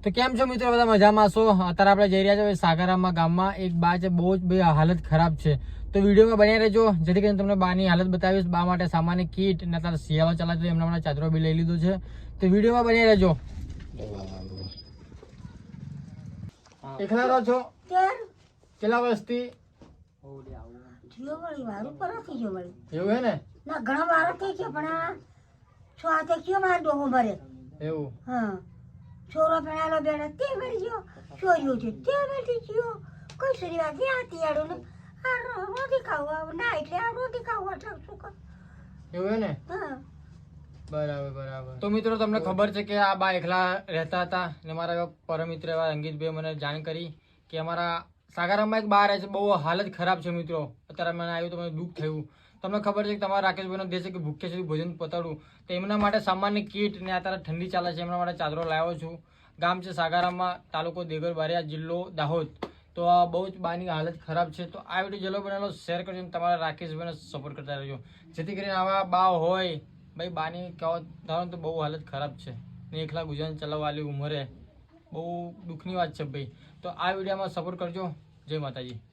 તો કેમ છો મિત્રો, બધા મજામાં છો? અત્યારે આપણે જઈ રહ્યા છીએ સાગરામાં ગામમાં. એક બા છે, બહુ જ હાલત ખરાબ છે. તો વિડીયોમાં બન્યા રહેજો, જેથી કરીને તમને બાની હાલત બતાવીશ. બા માટે સામાન્ય કીટ અને અત્યારે શિયાળો ચાલે છે, એમના માટે ચાદરો બી લઈ લીધો છે. તો વિડીયોમાં બન્યા રહેજો. એકલા રહો છો? કેટલા વર્ષથી? એવું હે ને? ના ઘણા વાર થઈ ગયો પણ છો આ તે કયો માર ડોહો ભરે એવું? હા છોરો પેણાલો બેડો તે મરી ગયો, છોર્યો છે તે મરી ગયો. કોઈ સરી વાત આ તિયાડો ને આ રોટી ખાવા ના એટલે આ રોટી ખાવા એટલે શું કર એવું હે ને? હા બરાબર બરાબર. તો મિત્રો તમને ખબર છે કે આ બા એકલા રહેતા હતા ને મારા પરમ મિત્ર એવા અંકિતભાઈ મને જાણ કરી કે અમારા સાગરામાં એક બા રહે છે, બહુ હાલત ખરાબ છે મિત્રો. અત્યારે મને આવ્યું તો મને દુઃખ થયું. તમને ખબર છે કે તમારા રાકેશભાઈનો દેશ છે કે ભૂખ્યા સુધી ભોજન પતાડું, તો એમના માટે સામાન્ય કીટ ને અત્યારે ઠંડી ચાલે છે, એમના માટે ચાદરો લાવ્યો છું. ગામ છે સાગરામાં, તાલુકો દેગર બારિયા, જિલ્લો દાહોદ. તો આ બહુ જ બાની હાલત ખરાબ છે. તો આ વિડીયો જેલો બનેલો શેર કરજો અને તમારા રાકેશભાઈને સપોર્ટ કરતા રહેજો, જેથી કરીને આવા બા હોય ભાઈ બાની કહો ધારો તો બહુ હાલત ખરાબ છે ને એકલા ગુજરાન ચલાવવાની ઉંમરે બહુ દુઃખની વાત છે ભાઈ. તો આ વિડીયોમાં સપોર્ટ કરજો. જય માતાજી.